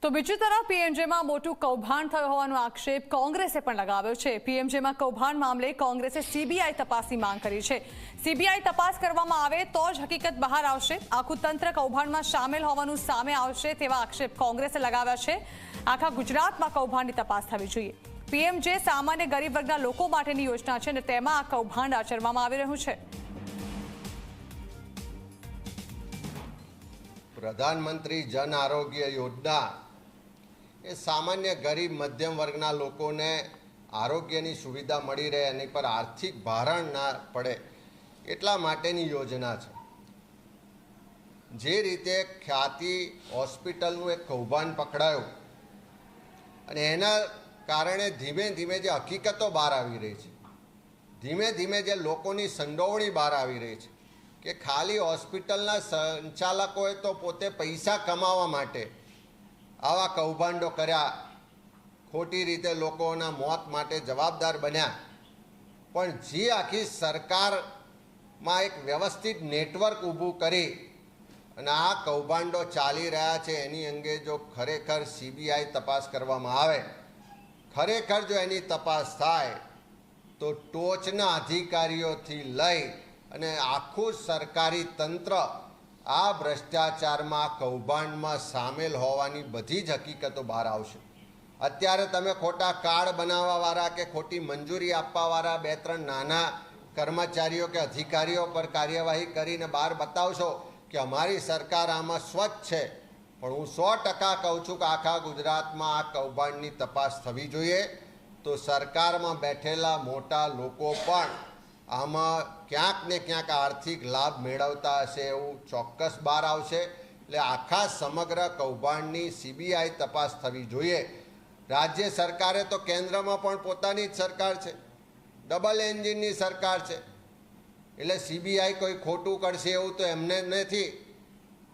તો બીજી તરફ પીએમજેમાં મોટું કૌભાંડ થયું હોવાનો આક્ષેપ કોંગ્રેસે પણ લગાવ્યો છે। પીએમજેમાં કૌભાંડ મામલે કોંગ્રેસે સીબીઆઈ તપાસની માંગ કરી છે। સીબીઆઈ તપાસ કરવામાં આવે તો જ હકીકત બહાર આવશે। આખું તંત્ર કૌભાંડમાં સામેલ હોવાનું સામે આવશે તેવા આક્ષેપ કોંગ્રેસે લગાવ્યા છે। આખા ગુજરાતમાં કૌભાંડની તપાસ થવી જોઈએ। પીએમજે સામાન્ય ગરીબ વર્ગના લોકો માટેની યોજના છે અને તેમાં આ કૌભાંડ આચરવામાં આવી રહ્યું છે। प्रधानमंत्री जन आरोग्य योजना ए सामान्य गरीब मध्यम वर्गना लोकोने आरोग्यनी सुविधा मળી રહે અને પર આર્થિક ભારણ ના પડે એટલા માટેની યોજના છે। જે રીતે ખ્યાતિ હોસ્પિટલનું એક કૌભાંડ પકડાયું અને એના કારણે ધીમે ધીમે જે હકીકતો બહાર આવી રહી છે, ધીમે ધીમે જે લોકોની સંડોવણી બહાર આવી રહી છે કે ખાલી હોસ્પિટલના સંચાલકોએ તો પોતે પૈસા કમાવા માટે આવા કૌભાંડો કર્યા, ખોટી રીતે લોકોના મોત માટે જવાબદાર બન્યા, પણ જે આખી સરકારમાં એક વ્યવસ્થિત નેટવર્ક ઊભું કરી અને આ કૌભાંડો ચાલી રહ્યા છે એની અંગે જો ખરેખર સીબીઆઈ તપાસ કરવામાં આવે, ખરેખર જો એની તપાસ થાય તો ટોચના અધિકારીઓથી લઈ અને આખું સરકારી તંત્ર આ ભ્રષ્ટાચારમાં કૌભાંડમાં સામેલ હોવાની બધી જ હકીકતો બહાર આવશે। અત્યારે તમે ખોટા કાર્ડ બનાવવાવાળા કે ખોટી મંજૂરી આપવાવાળા બે ત્રણ નાના કર્મચારીઓ કે અધિકારીઓ પર કાર્યવાહી કરીને બહાર બતાવશો કે અમારી સરકાર આમાં સ્વચ્છ છે, પણ હું 100% કહું છું કે આખા ગુજરાતમાં આ કૌભાંડની તપાસ થવી જોઈએ તો સરકારમાં બેઠેલા મોટા લોકો પણ આમાં ક્યાંક ને ક્યાંક આર્થિક લાભ મેળવતા હશે એવું ચોક્કસ બહાર આવશે। એટલે આખા સમગ્ર કૌભાંડની સીબીઆઈ તપાસ થવી જોઈએ। રાજ્ય સરકારે તો કેન્દ્રમાં પણ પોતાની જ સરકાર છે, ડબલ એન્જિનની સરકાર છે, એટલે સીબીઆઈ કોઈ ખોટું કરશે એવું તો એમને નથી,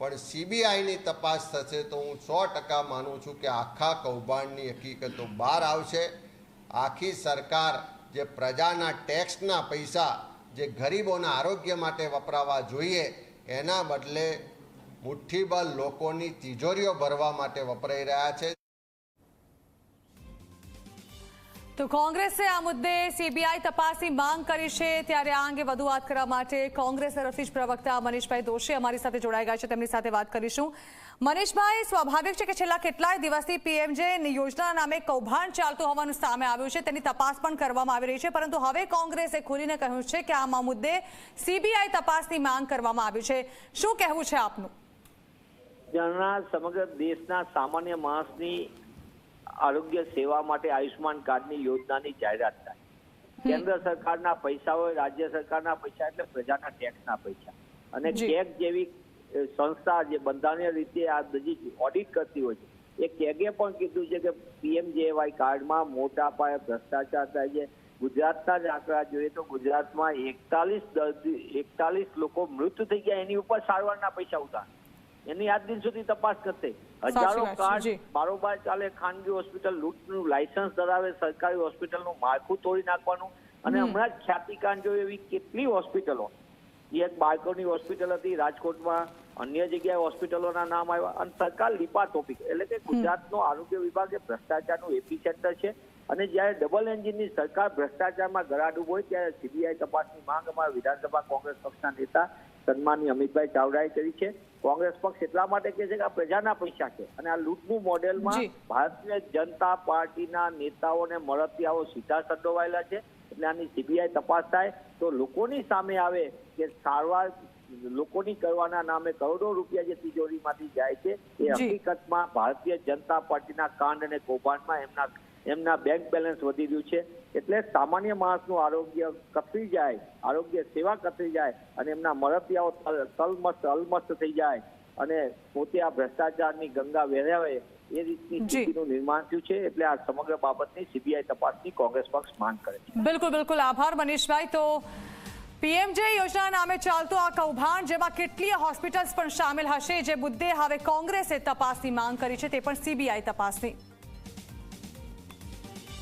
પણ સીબીઆઈની તપાસ થશે તો હું 100% માનું છું કે આખા કૌભાંડની હકીકતો બહાર આવશે। આખી સરકાર જે પ્રજાના ટેક્સના પૈસા જે ગરીબોના આરોગ્ય માટે વપરાવા જોઈએ એના બદલે મુઠ્ઠીભર લોકોની તિજોરીઓ ભરવા માટે વપરાઈ રહ્યા છે। તો કોંગ્રેસે આ મુદ્દે સીબીઆઈ તપાસની માંગ કરી છે, ત્યારે આ અંગે વધુ વાત કરવા માટે કોંગ્રેસ તરફથી જ પ્રવક્તા મનીષભાઈ દોશી અમારી સાથે જોડાઈ ગયા છે, તેમની સાથે વાત કરીશું। મનીષભાઈ, સ્વાભાવિક છે કે છેલ્લા કેટલાય દિવસથી પીએમજે યોજનાના નામે કૌભાંડ ચાલતું હોવાનું સામે આવ્યું છે, તેની તપાસ પણ કરવામાં આવી રહી છે, પરંતુ હવે કોંગ્રેસે ખુલીને કહ્યું છે કે આ મુદ્દે સીબીઆઈ તપાસની માંગ કરવામાં આવી છે। શું કહેવું છે આપનું? સમગ્ર દેશના સામાન્ય માણસની આરોગ્ય સેવા માટે આયુષ્માન કાર્ડની યોજનાની જાહેરાત થાય, કેન્દ્ર સરકારના પૈસા હોય, રાજ્ય સરકારના પૈસા એટલે પ્રજાના ટેક્સના પૈસા, અને કેગ જેવી સંસ્થા જે બંધારણીય રીતે આ બધી ઓડિટ કરતી હોય છે, એ કેગે પણ કીધું છે કે પીએમજેવાય કાર્ડમાં મોટા પાયે ભ્રષ્ટાચાર થાય છે। ગુજરાતના જ આંકડા જોઈએ તો ગુજરાતમાં 41 લોકો મૃત્યુ થઈ ગયા, એની ઉપર સારવારના પૈસા ઉતાર, એની આજ દિન સુધી તપાસ કરશે। હજારો કાર્ડ બારોબાર ચાલે, ખાનગી હોસ્પિટલ લૂંટનું લાયસન્સ ધરાવે, સરકારી હોસ્પિટલનું માળખું તોડી નાખવાનું, અને હમણાં જ ખ્યાતિકાંડ જોયું એવી કેટલી હોસ્પિટલો, એક બાળકોની હોસ્પિટલ હતી રાજકોટમાં, અન્ય જગ્યાએ હોસ્પિટલોના નામ આવ્યા, અને સરકાર લીપાટોપી, એટલે કે ગુજરાતનો આરોગ્ય વિભાગ એ ભ્રષ્ટાચારનું એપી સેન્ટર છે। અને જ્યારે ડબલ એન્જિનની સરકાર ભ્રષ્ટાચારમાં ગળાડૂબ હોય ત્યારે સીબીઆઈ તપાસની માંગ અમારા વિધાનસભા કોંગ્રેસ પક્ષના નેતા સન્માનીય અમિતભાઈ ચાવડાએ કરી છે। કોંગ્રેસ પક્ષ એટલા માટે કહે છે કે આ પ્રજાના પૈસા છે, અને આ લૂંટનું મોડેલમાં ભારતીય જનતા પાર્ટીના નેતાઓને મળતિયાઓ સીધા સંડોવાયેલા છે, એટલે આની સીબીઆઈ તપાસ થાય તો લોકોની સામે આવે કે સારવાર લોકોની કરવાના નામે કરોડો રૂપિયા જે તિજોરીમાંથી જાય છે એ હકીકતમાં ભારતીય જનતા પાર્ટીના કાંડ અને કૌભાંડમાં એમના બેંક બેલેન્સ વધી રહ્યું છે। એટલે સામાન્ય માણસનું આરોગ્ય કથળી જાય, આરોગ્ય સેવા કથળી જાય, અને એમના મળતિયાઓ અલમસ્ત થઈ જાય, અને પોતે આ ભ્રષ્ટાચારની ગંગા વહેરાવે એ રીતની સ્થિતિનું નિર્માણ થયું છે। એટલે આ સમગ્ર બાબતની સીબીઆઈ તપાસની કોંગ્રેસ પક્ષ માંગ કરે છે। બિલકુલ બિલકુલ, આભાર મનીષભાઈ। તો પીએમજે યોજના નામે ચાલતું આ કૌભાંડ જેમાં કેટલીય હોસ્પિટલ્સ પણ સામેલ હશે, જે મુદ્દે હવે કોંગ્રેસે તપાસની માંગ કરી છે, તે પણ સીબીઆઈ તપાસની।